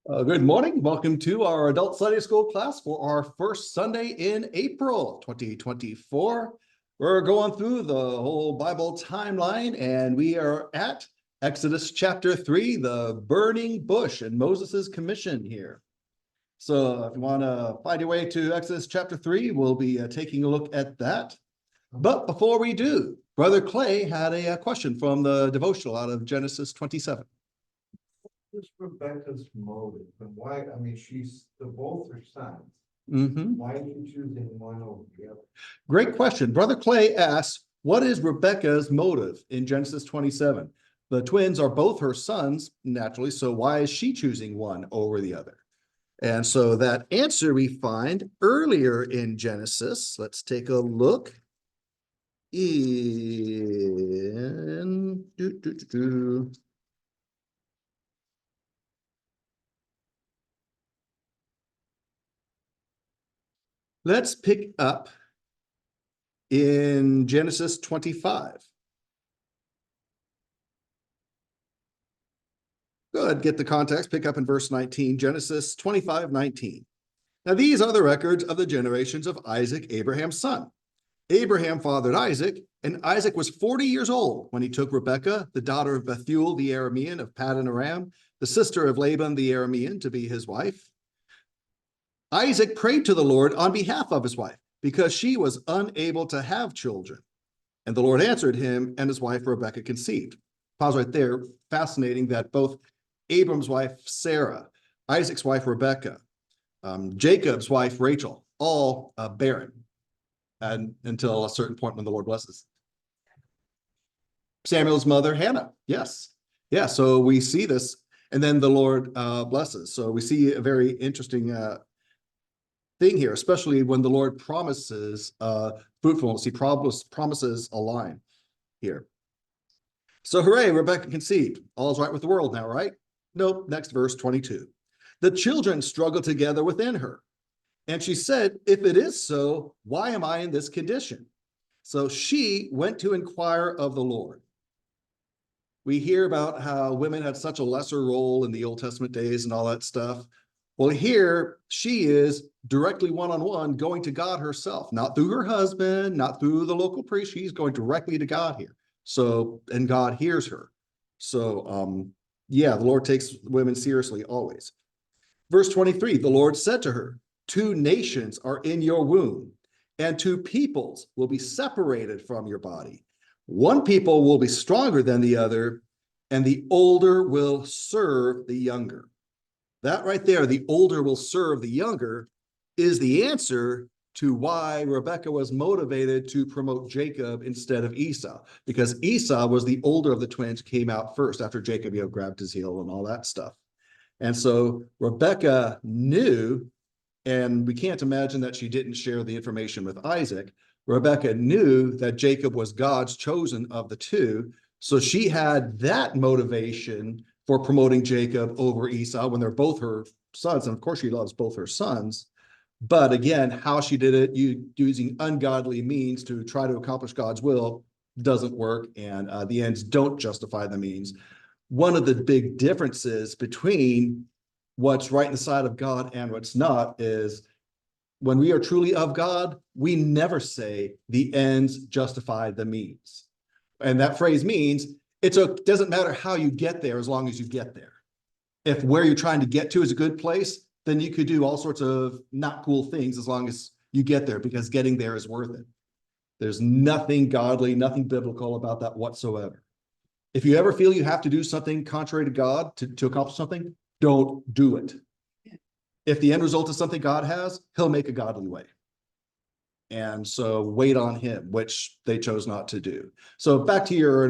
Good morning. Welcome to our Adult Sunday School class for our first Sunday in April 2024. We're going through the whole Bible timeline, and we are at Exodus chapter 3, the burning bush and Moses's commission here. So if you want to find your way to Exodus chapter 3, we'll be taking a look at that. But before we do, Brother Clay had a question from the devotional out of Genesis 27. What's Rebecca's motive and why? I mean, they're both her sons. Mm-hmm. Why are you choosing one over the other? Great question. Brother Clay asks, what is Rebecca's motive in Genesis 27? The twins are both her sons, naturally, so why is she choosing one over the other? And so that answer we find earlier in Genesis. Let's take a look. Let's pick up in Genesis 25. Good, get the context, pick up in verse 19, Genesis 25:19. Now these are the records of the generations of Isaac, Abraham's son. Abraham fathered Isaac, and Isaac was 40 years old when he took Rebekah, the daughter of Bethuel the Aramean of Paddan Aram, the sister of Laban the Aramean, to be his wife. Isaac prayed to the Lord on behalf of his wife, because she was unable to have children. And the Lord answered him, and his wife Rebekah conceived. Pause right there. Fascinating that both Abram's wife Sarah, Isaac's wife Rebekah, Jacob's wife Rachel, all barren, and until a certain point when the Lord blesses. Samuel's mother Hannah, yes, yeah. So we see this, and then the Lord blesses. So we see a very interesting thing here, especially when the Lord promises fruitfulness. He promises a line here. So hooray, Rebekah conceived. All's right with the world now, right? Nope. Next verse 22. The children struggled together within her. And she said, if it is so, why am I in this condition? So she went to inquire of the Lord. We hear about how women had such a lesser role in the Old Testament days and all that stuff. Well, here she is directly one-on-one going to God herself, not through her husband, not through the local priest. She's going directly to God here. So, and God hears her. So, yeah, the Lord takes women seriously always. Verse 23, the Lord said to her, 2 nations are in your womb, and 2 peoples will be separated from your body. One people will be stronger than the other, and the older will serve the younger. That right there, the older will serve the younger, is the answer to why Rebekah was motivated to promote Jacob instead of Esau, because Esau was the older of the twins, came out first after Jacob, grabbed his heel and all that stuff. And so Rebekah knew, and we can't imagine that she didn't share the information with Isaac. Rebekah knew that Jacob was God's chosen of the 2. So she had that motivation for promoting Jacob over Esau when they're both her sons. And of course, she loves both her sons. But again, how she did it, using ungodly means to try to accomplish God's will, doesn't work. And the ends don't justify the means. One of the big differences between what's right in the sight of God and what's not is when we are truly of God, we never say the ends justify the means. And that phrase means it doesn't matter how you get there as long as you get there. If where you're trying to get to is a good place, then you could do all sorts of not cool things as long as you get there, because getting there is worth it. There's nothing godly, nothing biblical about that whatsoever. If you ever feel you have to do something contrary to God to accomplish something, don't do it. If the end result is something God has, he'll make a godly way. And so wait on him, which they chose not to do. So back to your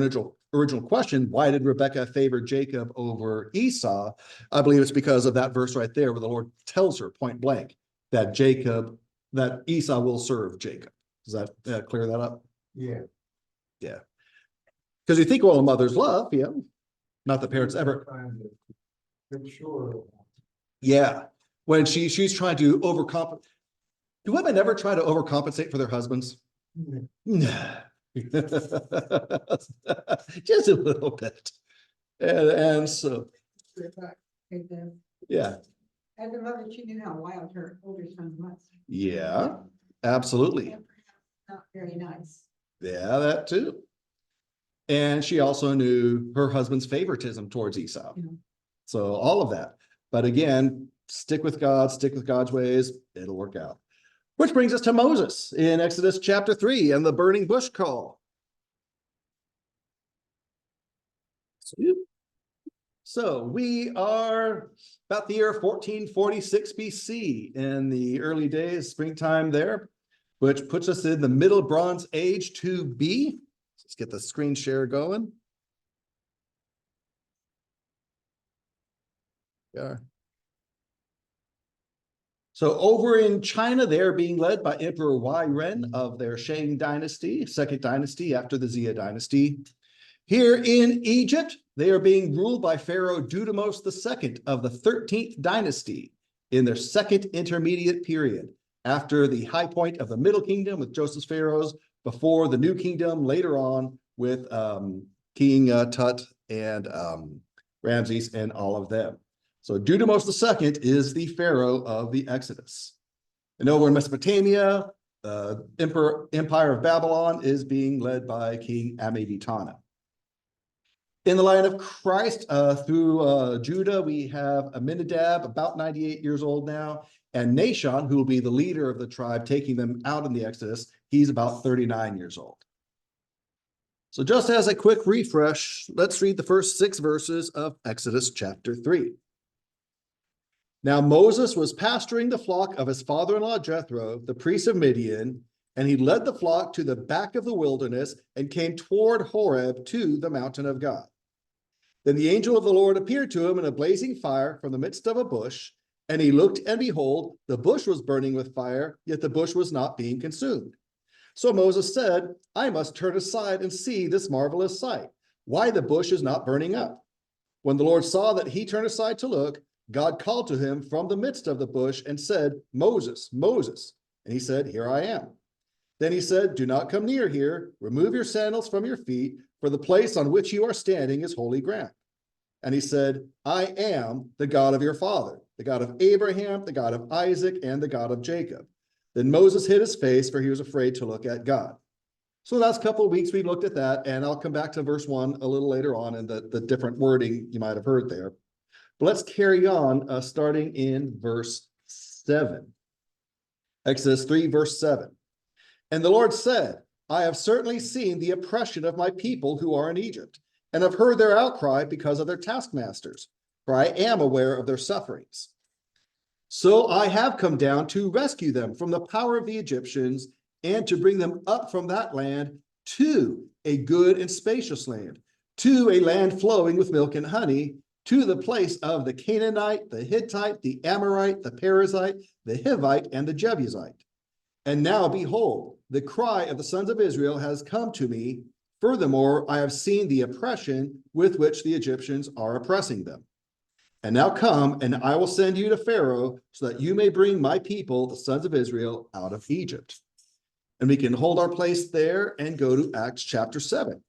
original question, why did Rebekah favor Jacob over Esau? I believe it's because of that verse right there where the Lord tells her point blank that Esau will serve Jacob. Does that clear that up? Yeah. Yeah. Because you think, well, a mother's love, not the parents ever. Sure. Yeah. When she's trying to overcompensate. Do women ever try to overcompensate for their husbands? Just a little bit. And so. Yeah, As a mother, she knew how wild her older son was. yeah, absolutely. And perhaps not very nice. Yeah, that too. And she also knew her husband's favoritism towards Esau. Yeah. So all of that. But again, stick with God, stick with God's ways, it'll work out. Which brings us to Moses in Exodus chapter 3 and the burning bush call. So we are about the year 1446 BC in the early days, springtime there, which puts us in the Middle Bronze Age 2B. Let's get the screen share going. Yeah. So over in China, they're being led by Emperor Wai Ren of their Shang dynasty, second dynasty after the Xia dynasty. Here in Egypt, they are being ruled by Pharaoh Dudimos II of the 13th dynasty in their second intermediate period, after the high point of the Middle Kingdom with Joseph's pharaohs, before the New Kingdom later on with King Tut and Ramses and all of them. So Dudimos II is the pharaoh of the Exodus. And over in Mesopotamia, Empire of Babylon is being led by King Amenetana. In the line of Christ, through Judah, we have Aminadab, about 98 years old now, and Nahshon, who will be the leader of the tribe, taking them out in the Exodus. He's about 39 years old. So just as a quick refresh, let's read the first 6 verses of Exodus chapter 3. Now Moses was pasturing the flock of his father-in-law Jethro, the priest of Midian, and he led the flock to the back of the wilderness and came toward Horeb to the mountain of God. Then the angel of the Lord appeared to him in a blazing fire from the midst of a bush, and he looked, and behold, the bush was burning with fire, yet the bush was not being consumed. So Moses said, I must turn aside and see this marvelous sight, why the bush is not burning up. When the Lord saw that he turned aside to look, God called to him from the midst of the bush and said, Moses, Moses. And he said, Here I am. Then he said, Do not come near here. Remove your sandals from your feet, for the place on which you are standing is holy ground. And he said, I am the God of your father, the God of Abraham, the God of Isaac, and the God of Jacob. Then Moses hid his face, for he was afraid to look at God. So the last couple of weeks, we looked at that, and I'll come back to verse 1 a little later on and the different wording you might have heard there. But let's carry on, starting in verse 7. Exodus 3, verse 7. And the Lord said, I have certainly seen the oppression of my people who are in Egypt, and have heard their outcry because of their taskmasters, for I am aware of their sufferings. So I have come down to rescue them from the power of the Egyptians, and to bring them up from that land to a good and spacious land, to a land flowing with milk and honey, to the place of the Canaanite, the Hittite, the Amorite, the Perizzite, the Hivite, and the Jebusite. And now behold, the cry of the sons of Israel has come to me. Furthermore, I have seen the oppression with which the Egyptians are oppressing them. And now come, and I will send you to Pharaoh, so that you may bring my people, the sons of Israel, out of Egypt. And we can hold our place there and go to Acts chapter 7.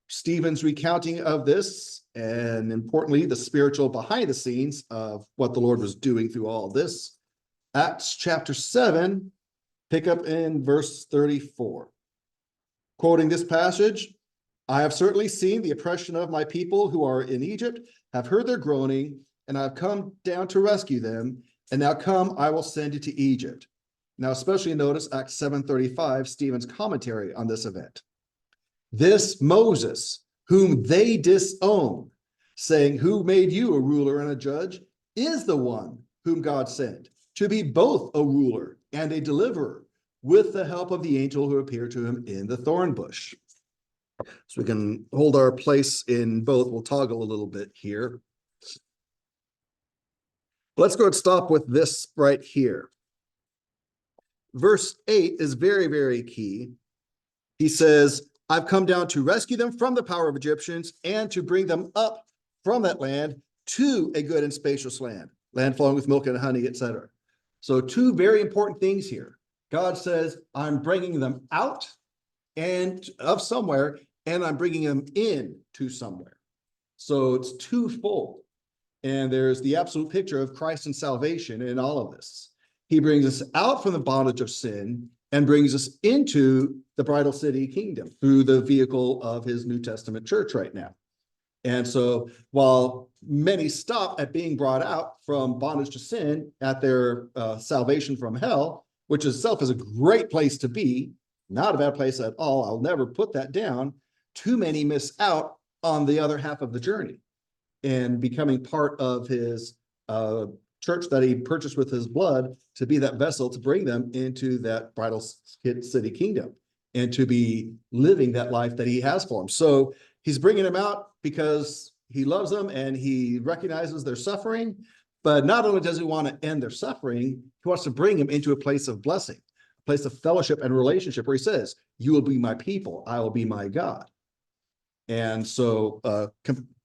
Stephen's recounting of this, and importantly, the spiritual behind the scenes of what the Lord was doing through all of this. Acts chapter 7, pick up in verse 34. Quoting this passage, I have certainly seen the oppression of my people who are in Egypt, have heard their groaning, and I have come down to rescue them. And now come, I will send you to Egypt. Now, especially notice Acts 7:35, Stephen's commentary on this event. This Moses, whom they disown, saying, Who made you a ruler and a judge, is the one whom God sent to be both a ruler and a deliverer, with the help of the angel who appeared to him in the thorn bush. So we can hold our place in both. We'll toggle a little bit here. Let's go and stop with this right here. Verse 8 is very, very key. He says, I've come down to rescue them from the power of Egyptians and to bring them up from that land to a good and spacious land, land flowing with milk and honey, etc. So 2 very important things here. God says, I'm bringing them out and of somewhere, and I'm bringing them in to somewhere. So it's twofold. And there's the absolute picture of Christ and salvation in all of this. He brings us out from the bondage of sin and brings us into the bridal city kingdom through the vehicle of his New Testament church right now. And so while many stop at being brought out from bondage to sin at their salvation from hell, which itself is a great place to be, not a bad place at all, I'll never put that down, too many miss out on the other half of the journey and becoming part of his church that he purchased with his blood to be that vessel to bring them into that bridal city kingdom and to be living that life that he has for them. So he's bringing them out because he loves them and he recognizes their suffering. But not only does he want to end their suffering, he wants to bring them into a place of blessing, a place of fellowship and relationship where he says, you will be my people, I will be my God. And so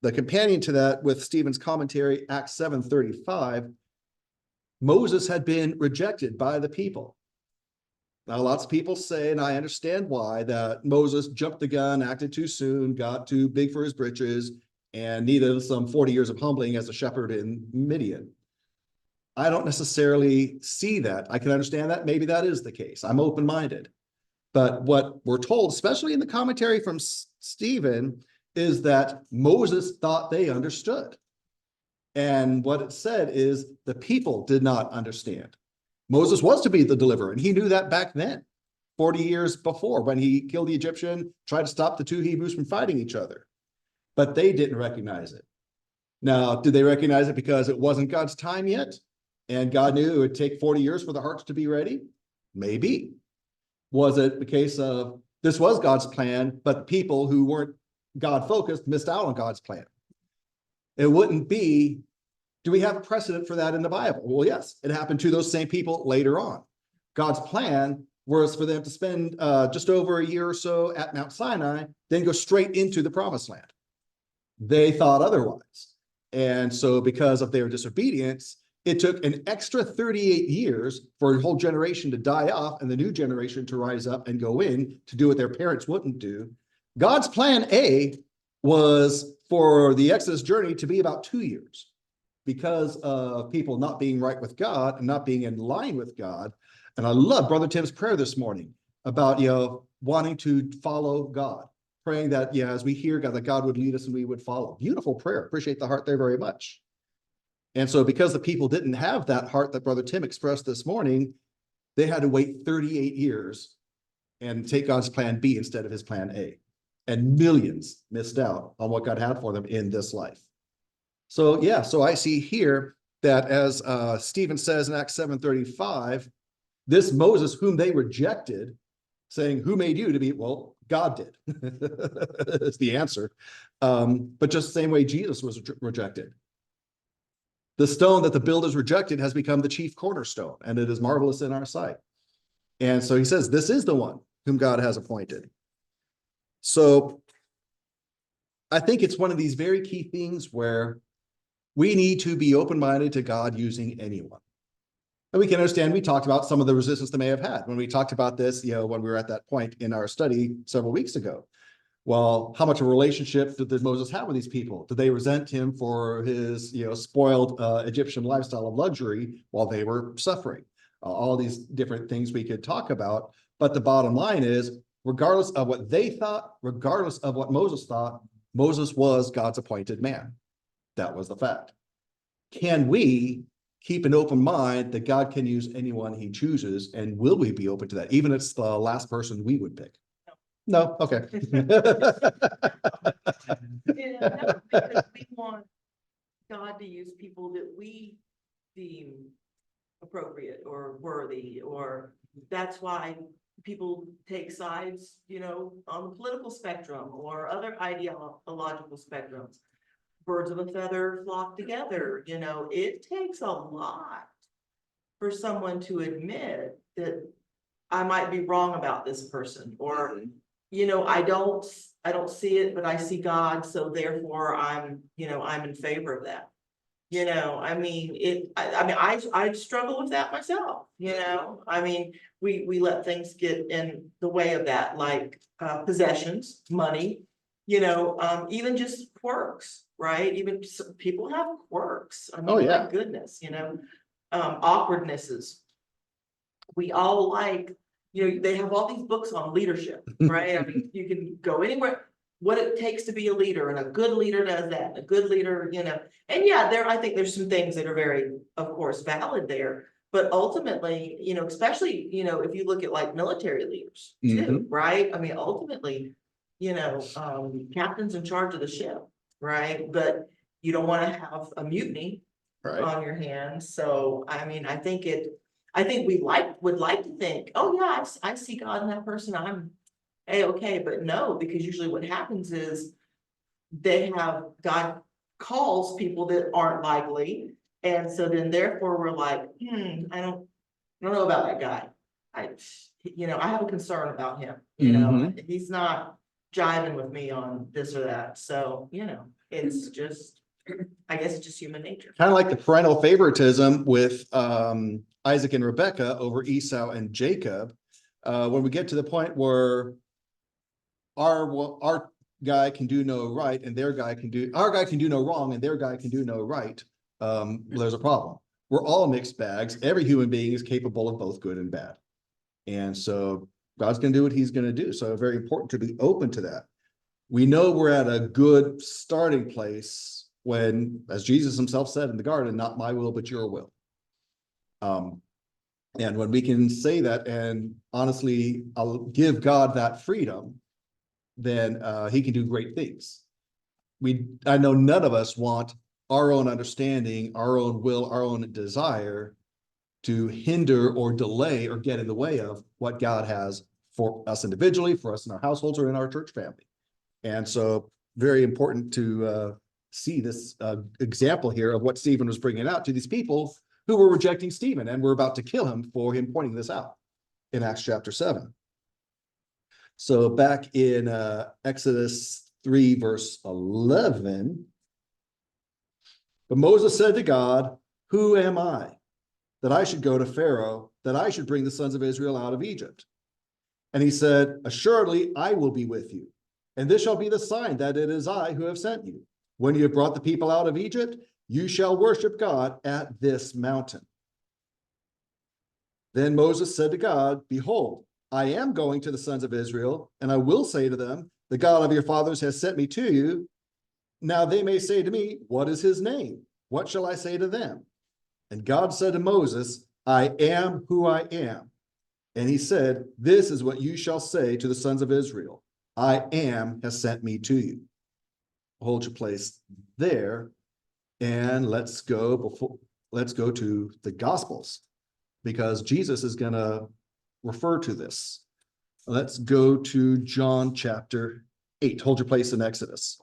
the companion to that with Stephen's commentary, Acts 7:35, Moses had been rejected by the people. Now, lots of people say, and I understand why, that Moses jumped the gun, acted too soon, got too big for his britches, and needed some 40 years of humbling as a shepherd in Midian. I don't necessarily see that. I can understand that. Maybe that is the case. I'm open-minded. But what we're told, especially in the commentary from Stephen, is that Moses thought they understood. And what it said is the people did not understand. Moses was to be the deliverer, and he knew that back then, 40 years before, when he killed the Egyptian, tried to stop the two Hebrews from fighting each other. But they didn't recognize it. Now, did they recognize it because it wasn't God's time yet? And God knew it would take 40 years for the hearts to be ready? Maybe. Was it the case of this was God's plan, but people who weren't God-focused missed out on God's plan? It wouldn't be, do we have a precedent for that in the Bible? Well, yes, it happened to those same people later on. God's plan was for them to spend just over a year or so at Mount Sinai, then go straight into the promised land. They thought otherwise. And so because of their disobedience, it took an extra 38 years for a whole generation to die off and the new generation to rise up and go in to do what their parents wouldn't do. God's plan A was for the Exodus journey to be about 2 years because of people not being right with God and not being in line with God. And I love Brother Tim's prayer this morning about, wanting to follow God, praying that, as we hear God, that God would lead us and we would follow. Beautiful prayer. Appreciate the heart there very much. And so because the people didn't have that heart that Brother Tim expressed this morning, they had to wait 38 years and take God's plan B instead of his plan A. And millions missed out on what God had for them in this life. So, so I see here that as Stephen says in Acts 7:35, this Moses whom they rejected, saying, who made you to be? Well, God did. That's the answer. But just the same way Jesus was rejected. The stone that the builders rejected has become the chief cornerstone, and it is marvelous in our sight. And so he says, this is the one whom God has appointed. So I think it's one of these very key things where we need to be open-minded to God using anyone. And we can understand, we talked about some of the resistance they may have had when we talked about this, when we were at that point in our study several weeks ago. Well, how much of a relationship did Moses have with these people? Did they resent him for his, spoiled Egyptian lifestyle of luxury while they were suffering? All these different things we could talk about. But the bottom line is, regardless of what they thought, regardless of what Moses thought, Moses was God's appointed man. That was the fact. Can we keep an open mind that God can use anyone he chooses? And will we be open to that? Even if it's the last person we would pick. No, okay. No, because we want God to use people that we deem appropriate or worthy, or that's why people take sides, on the political spectrum or other ideological spectrums. Birds of a feather flock together, it takes a lot for someone to admit that I might be wrong about this person, or I don't see it, but I see God, so therefore I'm in favor of that. I struggle with that myself, we let things get in the way of that, like possessions, money, even just quirks, right? Even people have quirks. I Oh, mean, yeah. my goodness, awkwardnesses. We all like, they have all these books on leadership, right? I mean, you can go anywhere, what it takes to be a leader, and a good leader does that, a good leader, and yeah, I think there's some things that are very, of course, valid there. But ultimately, especially, if you look at like military leaders too, right? I mean, ultimately, captain's in charge of the ship, right? But you don't want to have a mutiny Right. on your hands. So, I mean, I think we would like to think, oh yeah, I see God in that person. I'm A-okay, but no, because usually what happens is God calls people that aren't likely. And so then therefore we're like, I don't know about that guy. I have a concern about him, he's not jiving with me on this or that. So, it's just, I guess it's just human nature. Kind of like the parental favoritism with Isaac and Rebekah over Esau and Jacob. When we get to the point where our guy can do no right and our guy can do no wrong and their guy can do no right, there's a problem. We're all mixed bags. Every human being is capable of both good and bad. And so God's going to do what he's going to do. So very important to be open to that. We know we're at a good starting place when, as Jesus himself said in the garden, not my will, but your will. And when we can say that, and honestly, I'll give God that freedom, then he can do great things. I know none of us want our own understanding, our own will, our own desire to hinder or delay or get in the way of what God has for us individually, for us in our households or in our church family. And so very important to see this example here of what Stephen was bringing out to these people who were rejecting Stephen and were about to kill him for him pointing this out in Acts chapter 7. So back in Exodus 3, verse 11, but Moses said to God, "Who am I, that I should go to Pharaoh, that I should bring the sons of Israel out of Egypt?" And he said, "Assuredly, I will be with you. And this shall be the sign that it is I who have sent you. When you have brought the people out of Egypt, you shall worship God at this mountain." Then Moses said to God, "Behold, I am going to the sons of Israel, and I will say to them, the God of your fathers has sent me to you. Now they may say to me, what is his name? What shall I say to them?" And God said to Moses, "I am who I am." And he said, "This is what you shall say to the sons of Israel. I am has sent me to you." Hold your place there. And let's go to the Gospels, because Jesus is going to refer to this. Let's go to John chapter 8. Hold your place in Exodus.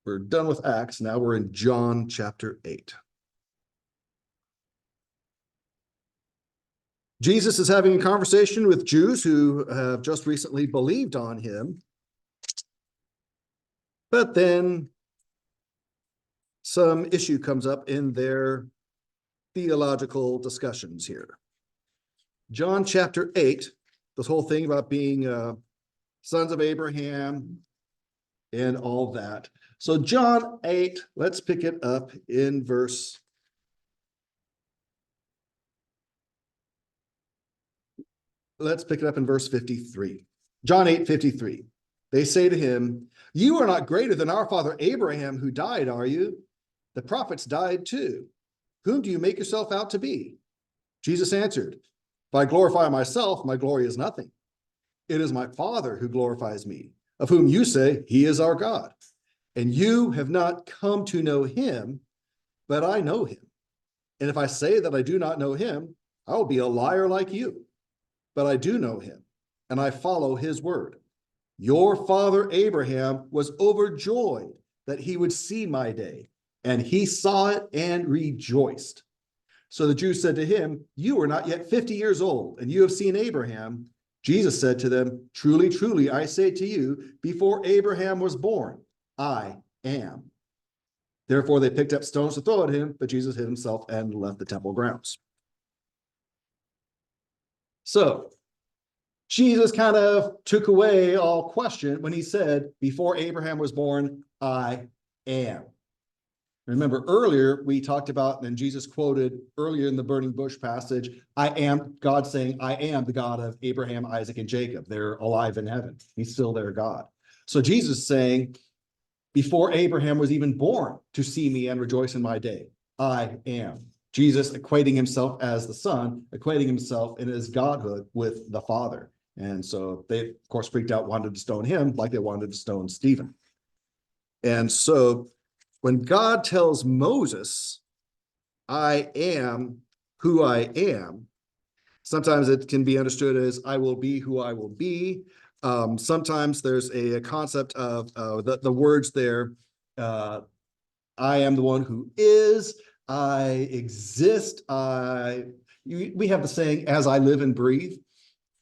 We're done with Acts. Now we're in John chapter 8. Jesus is having a conversation with Jews who have just recently believed on him. But then some issue comes up in their theological discussions here. John chapter 8, this whole thing about being sons of Abraham and all that. So John 8, let's pick it up in verse. Let's pick it up in verse 53. John 8:53. They say to him, "You are not greater than our father Abraham, who died, are you? The prophets died too. Whom do you make yourself out to be?" Jesus answered, "If I glorify myself, my glory is nothing. It is my Father who glorifies me, of whom you say he is our God. And you have not come to know him, but I know him. And if I say that I do not know him, I will be a liar like you. But I do know him, and I follow his word. Your father Abraham was overjoyed that he would see my day, and he saw it and rejoiced." So the Jews said to him, "You are not yet 50 years old, and you have seen Abraham." Jesus said to them, "Truly, truly, I say to you, before Abraham was born, I am." Therefore they picked up stones to throw at him, but Jesus hid himself and left the temple grounds. So Jesus kind of took away all question when he said, "Before Abraham was born, I am." Remember earlier, we talked about, and Jesus quoted earlier in the burning bush passage, I am, God saying, I am the God of Abraham, Isaac, and Jacob. They're alive in heaven. He's still their God. So Jesus saying, before Abraham was even born to see me and rejoice in my day, I am. Jesus equating himself as the Son, equating himself in his godhood with the Father. And so they, of course, freaked out, wanted to stone him like they wanted to stone Stephen. And so when God tells Moses, I am who I am, sometimes it can be understood as I will be who I will be. Sometimes there's a concept of the words there. I am the one who is, I exist. We have the saying, as I live and breathe.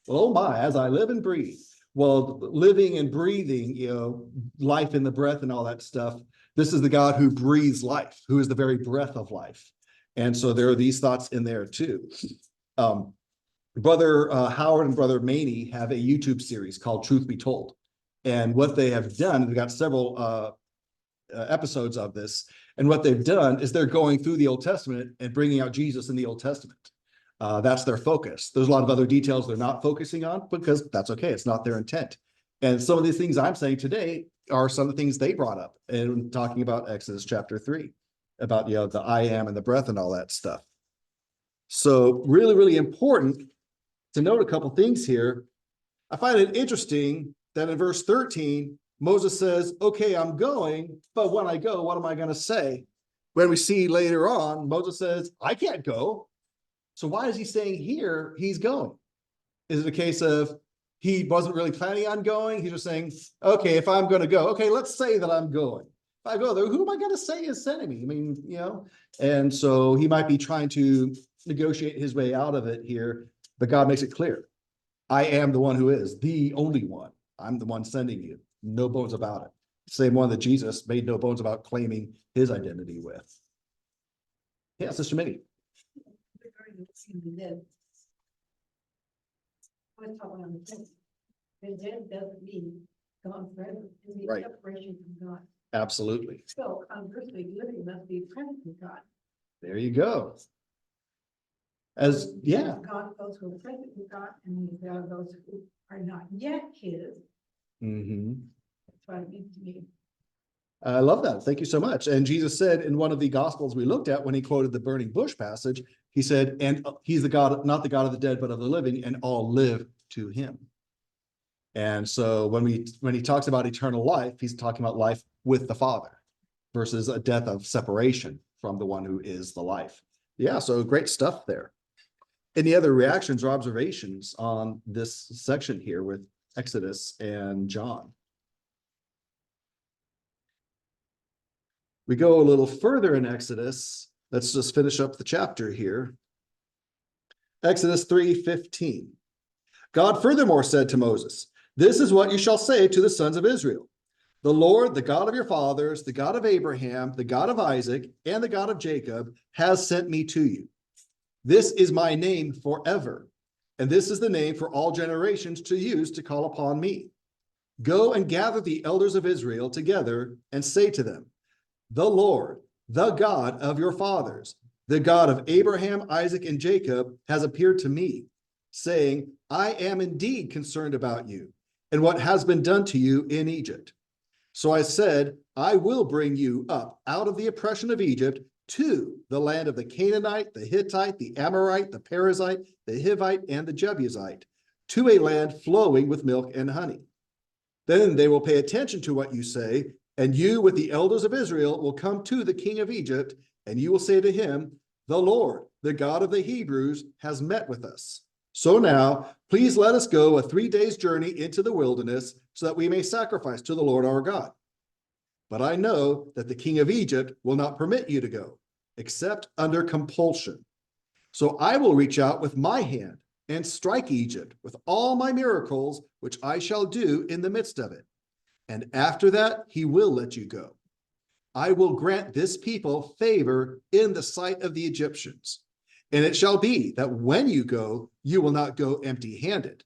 Well, oh my, as I live and breathe. Well, living and breathing, life in the breath and all that stuff. This is the God who breathes life, who is the very breath of life. And so there are these thoughts in there too. Brother Howard and Brother Maney have a YouTube series called Truth Be Told. And what they have done, they've got several episodes of this. And what they've done is they're going through the Old Testament and bringing out Jesus in the Old Testament. That's their focus. There's a lot of other details they're not focusing on because that's okay. It's not their intent. And some of these things I'm saying today are some of the things they brought up in talking about Exodus chapter 3, about, the I am and the breath and all that stuff. So really, really important to note a couple things here. I find it interesting that in verse 13, Moses says, okay, I'm going, but when I go, what am I going to say? When we see later on, Moses says, I can't go. So why is he saying here he's going? Is it a case of he wasn't really planning on going? He's just saying, okay, if I'm going to go, okay, let's say that I'm going. If I go there, who am I going to say is sending me? I mean, and so he might be trying to negotiate his way out of it here, but God makes it clear. I am the one who is the only one. I'm the one sending you. No bones about it. Same one that Jesus made no bones about claiming his identity with. Yeah, Sister Minnie. Regarding the dead. I was talking on the thing. The dead doesn't mean gone forever. It means Right. separation from God. Absolutely. So conversely, living must be present with God. There you go. Yeah. God, those who are present with God, and there are those who are not yet his. Mm-hmm. That's what it means to me. I love that. Thank you so much. And Jesus said in one of the gospels we looked at when he quoted the burning bush passage, he said, and he's the God, not the God of the dead, but of the living, and all live to him. And so when he talks about eternal life, he's talking about life with the Father versus a death of separation from the one who is the life. Yeah, so great stuff there. Any other reactions or observations on this section here with Exodus and John? We go a little further in Exodus. Let's just finish up the chapter here. Exodus 3:15. God furthermore said to Moses, this is what you shall say to the sons of Israel. The Lord, the God of your fathers, the God of Abraham, the God of Isaac, and the God of Jacob has sent me to you. This is my name forever, and this is the name for all generations to use to call upon me. Go and gather the elders of Israel together and say to them, the Lord, the God of your fathers, the God of Abraham, Isaac, and Jacob has appeared to me, saying, I am indeed concerned about you and what has been done to you in Egypt. So I said, I will bring you up out of the oppression of Egypt to the land of the Canaanite, the Hittite, the Amorite, the Perizzite, the Hivite, and the Jebusite, to a land flowing with milk and honey. Then they will pay attention to what you say, and you with the elders of Israel will come to the king of Egypt, and you will say to him, the Lord, the God of the Hebrews, has met with us. So now, please let us go a 3 days journey into the wilderness so that we may sacrifice to the Lord our God. But I know that the king of Egypt will not permit you to go, except under compulsion. So I will reach out with my hand and strike Egypt with all my miracles, which I shall do in the midst of it. And after that, he will let you go. I will grant this people favor in the sight of the Egyptians. And it shall be that when you go, you will not go empty-handed.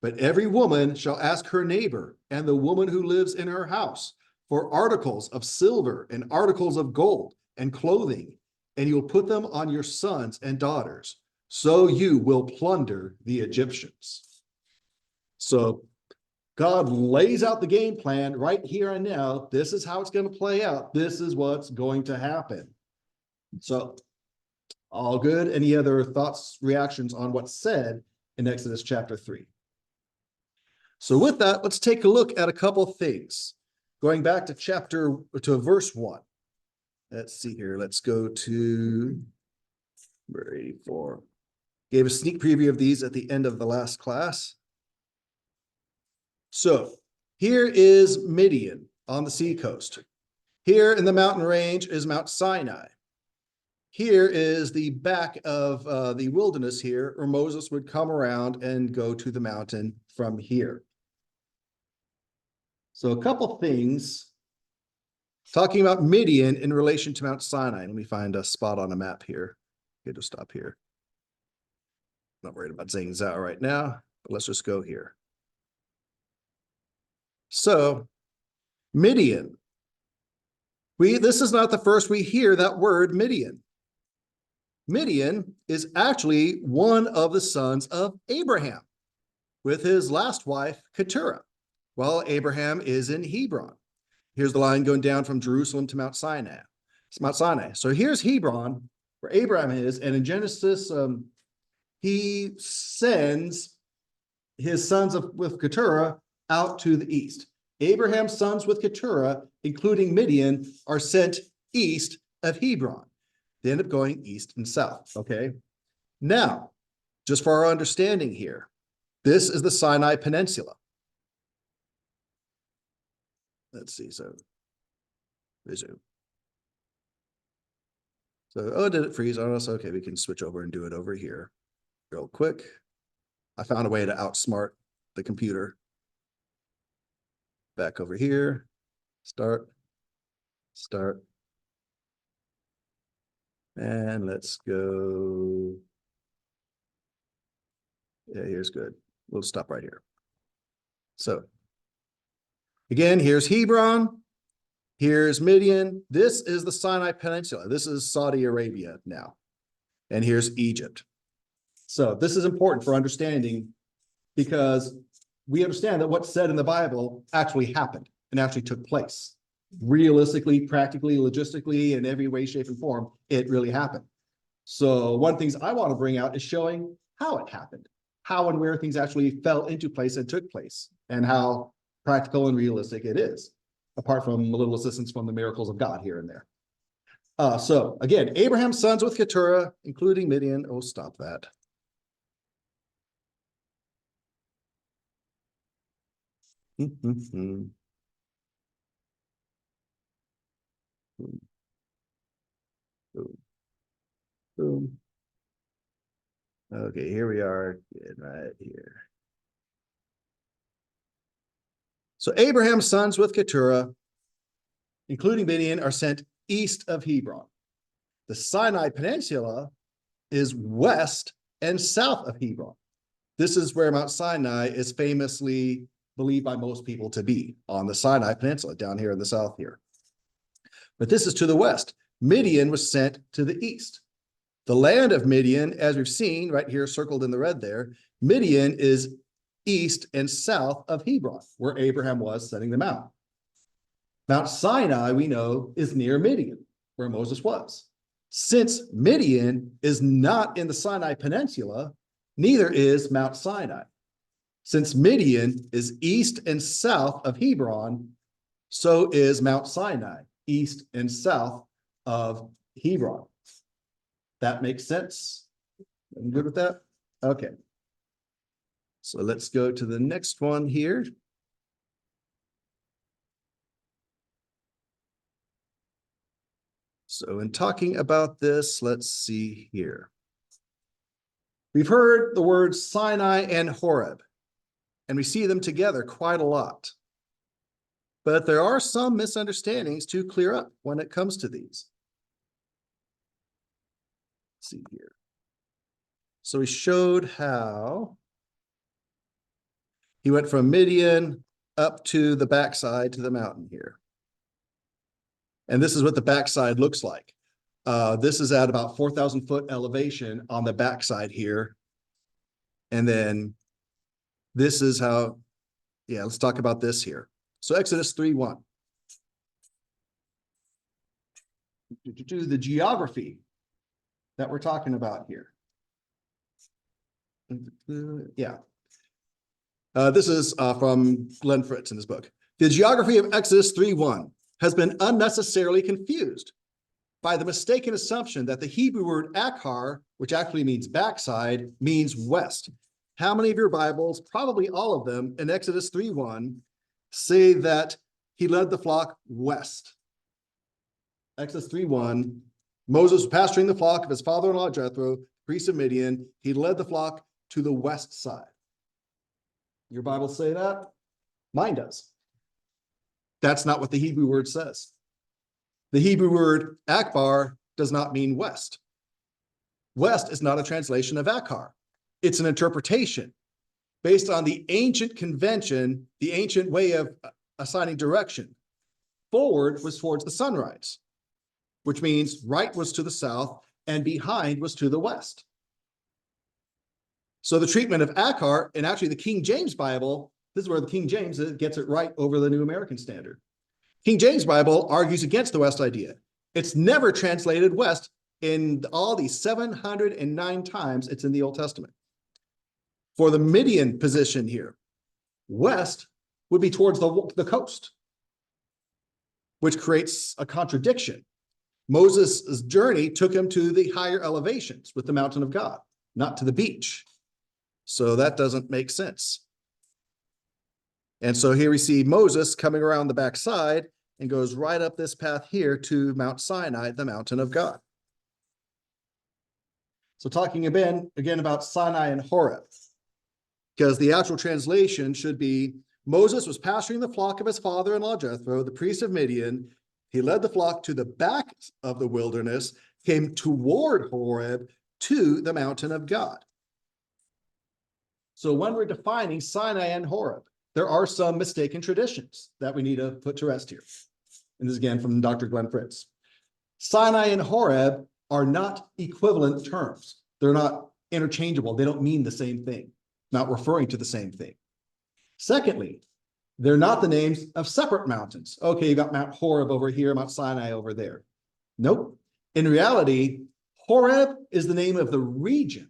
But every woman shall ask her neighbor and the woman who lives in her house for articles of silver and articles of gold and clothing, and you will put them on your sons and daughters. So you will plunder the Egyptians. So God lays out the game plan right here and now. This is how it's going to play out. This is what's going to happen. So all good. Any other thoughts, reactions on what's said in Exodus chapter 3? So with that, let's take a look at a couple things. Going back to verse 1. Let's see here. Let's go to number 84. Gave a sneak preview of these at the end of the last class. So here is Midian on the seacoast. Here in the mountain range is Mount Sinai. Here is the back of the wilderness here, where Moses would come around and go to the mountain from here. So a couple things talking about Midian in relation to Mount Sinai. Let me find a spot on a map here. Okay, just stop here. Not worried about saying that right now, but let's just go here. So Midian. This is not the first we hear that word Midian. Midian is actually one of the sons of Abraham with his last wife, Keturah, while Abraham is in Hebron. Here's the line going down from Jerusalem to Mount Sinai. It's Mount Sinai. So here's Hebron, where Abraham is, and in Genesis, he sends his sons with Keturah out to the east. Abraham's sons with Keturah, including Midian, are sent east of Hebron. They end up going east and south, okay? Now, just for our understanding here, this is the Sinai Peninsula. Let's see, so resume. So, oh, did it freeze on us? Okay, we can switch over and do it over here real quick. I found a way to outsmart the computer. Back over here, start. And let's go. Yeah, here's good. We'll stop right here. So again, here's Hebron. Here's Midian. This is the Sinai Peninsula. This is Saudi Arabia now. And here's Egypt. So this is important for understanding, because we understand that what's said in the Bible actually happened and actually took place. Realistically, practically, logistically, in every way, shape, and form, it really happened. So one of the things I want to bring out is showing how it happened, how and where things actually fell into place and took place, and how practical and realistic it is, apart from a little assistance from the miracles of God here and there. So again, Abraham's sons with Keturah, including Midian. Oh, stop that. Boom. Okay, here we are, right here. So Abraham's sons with Keturah, including Midian, are sent east of Hebron. The Sinai Peninsula is west and south of Hebron. This is where Mount Sinai is famously believed by most people to be, on the Sinai Peninsula, down here in the south here. But this is to the west. Midian was sent to the east. The land of Midian, as we've seen right here circled in the red there, Midian is east and south of Hebron, where Abraham was sending them out. Mount Sinai, we know, is near Midian, where Moses was. Since Midian is not in the Sinai Peninsula, neither is Mount Sinai. Since Midian is east and south of Hebron, so is Mount Sinai, east and south of Hebron. That makes sense? I'm good with that? Okay. So let's go to the next one here. So in talking about this, let's see here. We've heard the words Sinai and Horeb, and we see them together quite a lot. But there are some misunderstandings to clear up when it comes to these. Let's see here. So we showed how he went from Midian up to the backside to the mountain here. And this is what the backside looks like. This is at about 4,000 foot elevation on the backside here. And then this is how, yeah, let's talk about this here. So Exodus 3:1. The geography that we're talking about here. Yeah. This is from Glenn Fritz in his book. The geography of Exodus 3:1 has been unnecessarily confused by the mistaken assumption that the Hebrew word akar, which actually means backside, means west. How many of your Bibles, probably all of them, in Exodus 3:1 say that he led the flock west? Exodus 3:1, Moses was pasturing the flock of his father-in-law Jethro, priest of Midian. He led the flock to the west side. Your Bibles say that? Mine does. That's not what the Hebrew word says. The Hebrew word akbar does not mean west. West is not a translation of akar. It's an interpretation based on the ancient convention, the ancient way of assigning direction. Forward was towards the sunrise, which means right was to the south and behind was to the west. So the treatment of akar, and actually the King James Bible, this is where the King James gets it right over the New American Standard. King James Bible argues against the west idea. It's never translated west in all these 709 times it's in the Old Testament. For the Midian position here, west would be towards the coast, which creates a contradiction. Moses' journey took him to the higher elevations with the mountain of God, not to the beach. So that doesn't make sense. And so here we see Moses coming around the backside and goes right up this path here to Mount Sinai, the mountain of God. So talking again about Sinai and Horeb, because the actual translation should be, Moses was pasturing the flock of his father-in-law Jethro, the priest of Midian. He led the flock to the back of the wilderness, came toward Horeb to the mountain of God. So when we're defining Sinai and Horeb, there are some mistaken traditions that we need to put to rest here. And this is again from Dr. Glenn Fritz. Sinai and Horeb are not equivalent terms. They're not interchangeable. They don't mean the same thing, not referring to the same thing. Secondly, they're not the names of separate mountains. Okay, you got Mount Horeb over here, Mount Sinai over there. Nope. In reality, Horeb is the name of the region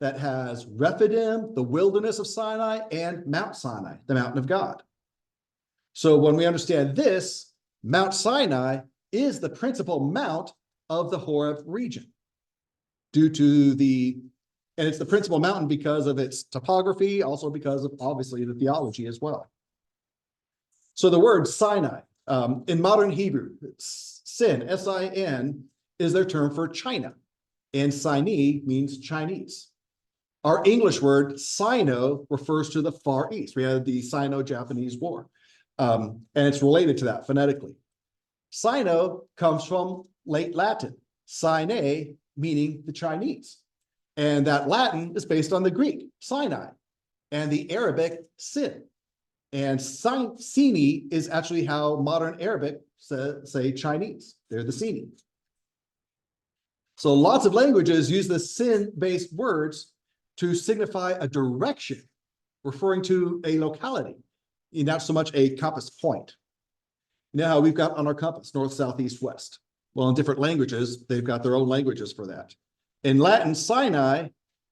that has Rephidim, the wilderness of Sinai, and Mount Sinai, the mountain of God. So when we understand this, Mount Sinai is the principal mount of the Horeb region and it's the principal mountain because of its topography, also because of obviously the theology as well. So the word Sinai, in modern Hebrew, sin, S-I-N, is their term for China, and Sinai means Chinese. Our English word Sino refers to the Far East. We had the Sino-Japanese War, and it's related to that phonetically. Sino comes from late Latin, Sine, meaning the Chinese. And that Latin is based on the Greek, Sinai, and the Arabic, Sin. And Sini is actually how modern Arabic say Chinese. They're the Sini. So lots of languages use the sin-based words to signify a direction, referring to a locality, not so much a compass point. Now we've got on our compass, north, south, east, west. Well, in different languages, they've got their own languages for that. In Latin, Sinai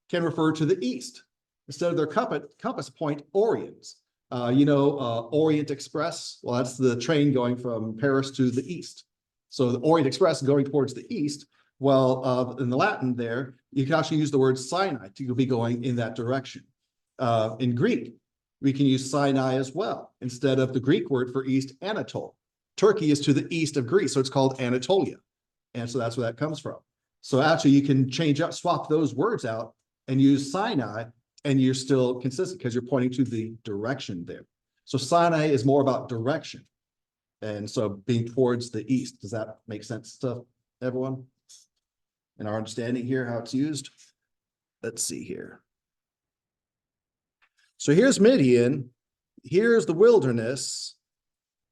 can refer to the east instead of their compass point, Orients. Orient Express, well, that's the train going from Paris to the east. So the Orient Express going towards the east. Well, in the Latin there, you can actually use the word Sinai to be going in that direction. In Greek, we can use Sinai as well, instead of the Greek word for east, Anatole. Turkey is to the east of Greece, so it's called Anatolia. And so that's where that comes from. So actually you can swap those words out and use Sinai, and you're still consistent because you're pointing to the direction there. So Sinai is more about direction. And so being towards the east, does that make sense to everyone? In our understanding here, how it's used? Let's see here. So here's Midian, here's the wilderness,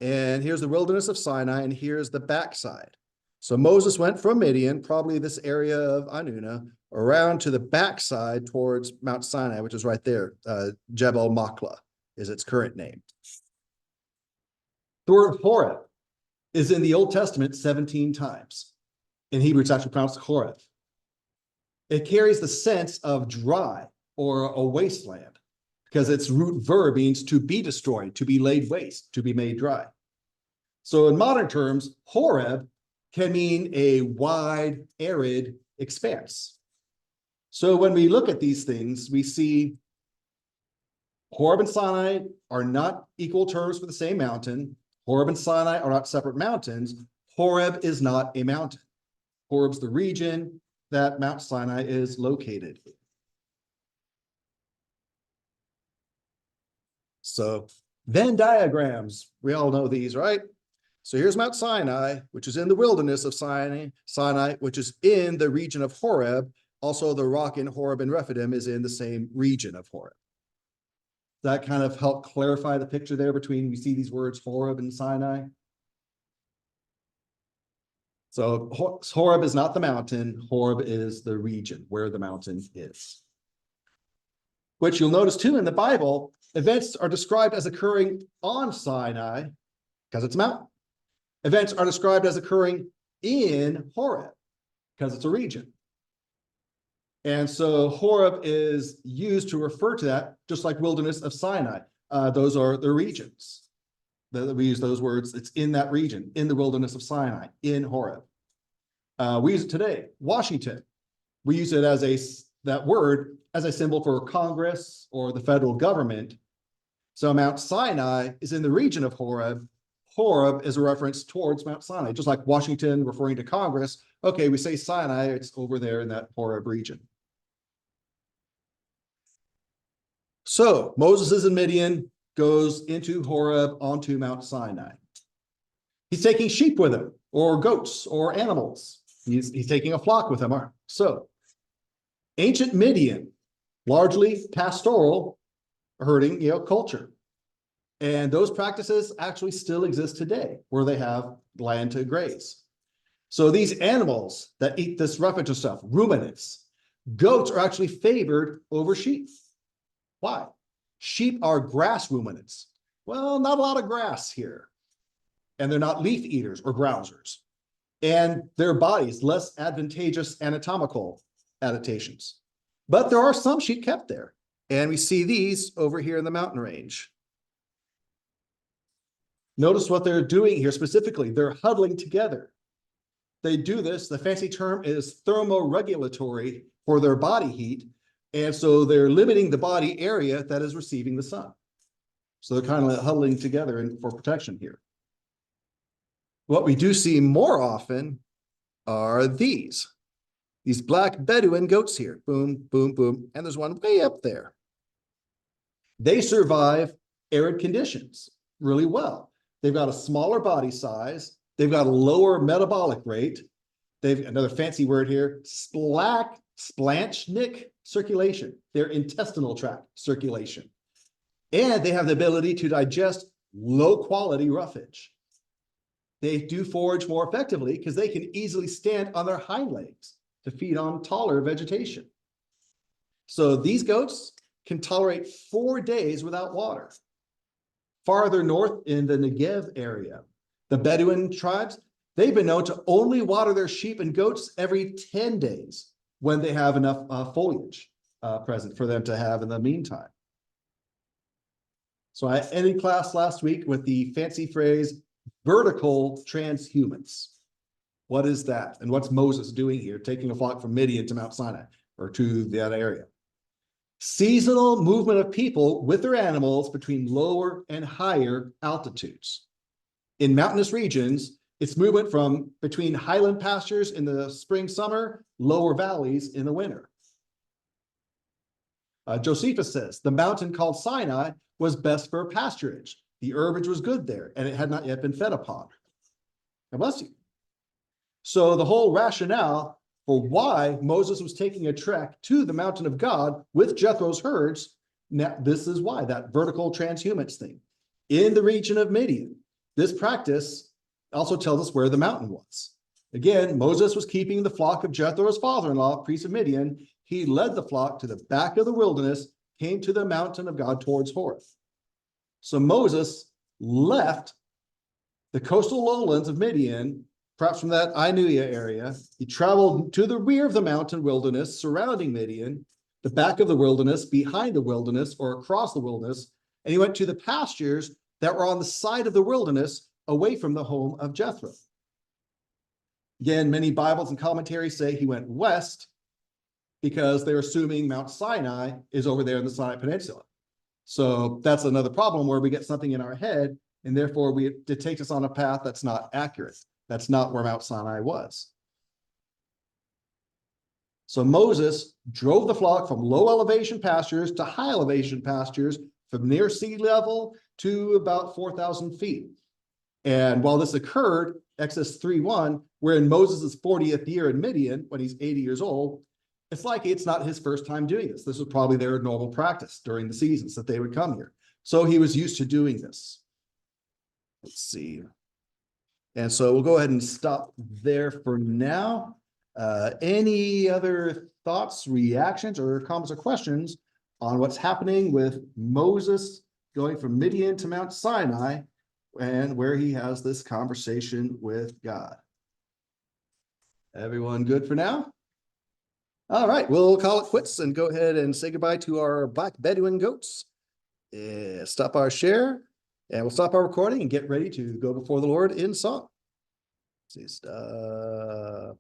and here's the wilderness of Sinai, and here's the backside. So Moses went from Midian, probably this area of Anuna, around to the backside towards Mount Sinai, which is right there. Jebel Makla is its current name. The word Horeb is in the Old Testament 17 times. In Hebrew, it's actually pronounced Horeb. It carries the sense of dry or a wasteland because its root verb means to be destroyed, to be laid waste, to be made dry. So in modern terms, Horeb can mean a wide, arid expanse. So when we look at these things, we see Horeb and Sinai are not equal terms for the same mountain. Horeb and Sinai are not separate mountains. Horeb is not a mountain. Horeb's the region that Mount Sinai is located. So Venn diagrams, we all know these, right? So here's Mount Sinai, which is in the wilderness of Sinai, which is in the region of Horeb. Also, the rock in Horeb and Rephidim is in the same region of Horeb. That kind of help clarify the picture there between, we see these words Horeb and Sinai. So Horeb is not the mountain. Horeb is the region where the mountain is. Which you'll notice too in the Bible, events are described as occurring on Sinai because it's a mountain. Events are described as occurring in Horeb because it's a region. And so Horeb is used to refer to that, just like wilderness of Sinai. Those are the regions. We use those words. It's in that region, in the wilderness of Sinai, in Horeb. We use it today, Washington. We use it as that word as a symbol for Congress or the federal government. So Mount Sinai is in the region of Horeb. Horeb is a reference towards Mount Sinai, just like Washington referring to Congress. Okay, we say Sinai, it's over there in that Horeb region. So Moses is in Midian, goes into Horeb onto Mount Sinai. He's taking sheep with him, or goats, or animals. He's taking a flock with him. So ancient Midian, largely pastoral herding, culture. And those practices actually still exist today, where they have land to graze. So these animals that eat this roughage stuff, ruminants, goats are actually favored over sheep. Why? Sheep are grass ruminants. Well, not a lot of grass here. And they're not leaf eaters or browsers. And their bodies, less advantageous anatomical adaptations. But there are some sheep kept there. And we see these over here in the mountain range. Notice what they're doing here specifically. They're huddling together. They do this, the fancy term is thermoregulatory for their body heat. And so they're limiting the body area that is receiving the sun. So they're kind of huddling together for protection here. What we do see more often are these black Bedouin goats here. Boom, boom, boom. And there's one way up there. They survive arid conditions really well. They've got a smaller body size. They've got a lower metabolic rate. They've another fancy word here, splanchnic circulation, their intestinal tract circulation. And they have the ability to digest low quality roughage. They do forage more effectively because they can easily stand on their hind legs to feed on taller vegetation. So these goats can tolerate 4 days without water. Farther north in the Negev area, the Bedouin tribes, they've been known to only water their sheep and goats every 10 days when they have enough foliage present for them to have in the meantime. So I ended class last week with the fancy phrase, vertical transhumance. What is that? And what's Moses doing here, taking a flock from Midian to Mount Sinai or to that area? Seasonal movement of people with their animals between lower and higher altitudes. In mountainous regions, it's movement from between highland pastures in the spring, summer, lower valleys in the winter. Josephus says, the mountain called Sinai was best for pasturage. The herbage was good there, and it had not yet been fed upon. God bless you. So the whole rationale for why Moses was taking a trek to the mountain of God with Jethro's herds, now this is why, that vertical transhumance thing. In the region of Midian, this practice also tells us where the mountain was. Again, Moses was keeping the flock of Jethro, his father-in-law, priest of Midian. He led the flock to the back of the wilderness, came to the mountain of God towards Horeb. So Moses left the coastal lowlands of Midian, perhaps from that Ainuia area. He traveled to the rear of the mountain wilderness surrounding Midian, the back of the wilderness, behind the wilderness, or across the wilderness, and he went to the pastures that were on the side of the wilderness away from the home of Jethro. Again, many Bibles and commentaries say he went west because they're assuming Mount Sinai is over there in the Sinai Peninsula. So that's another problem where we get something in our head and therefore it takes us on a path that's not accurate. That's not where Mount Sinai was. So Moses drove the flock from low elevation pastures to high elevation pastures, from near sea level to about 4,000 feet. And while this occurred, Exodus 3:1, we're in Moses' 40th year in Midian when he's 80 years old. It's like it's not his first time doing this. This was probably their normal practice during the seasons that they would come here. So he was used to doing this. Let's see. And so we'll go ahead and stop there for now. Any other thoughts, reactions, or comments or questions on what's happening with Moses going from Midian to Mount Sinai and where he has this conversation with God? Everyone good for now? All right, we'll call it quits and go ahead and say goodbye to our black Bedouin goats. Stop our share, and we'll stop our recording and get ready to go before the Lord in song. See stuff there.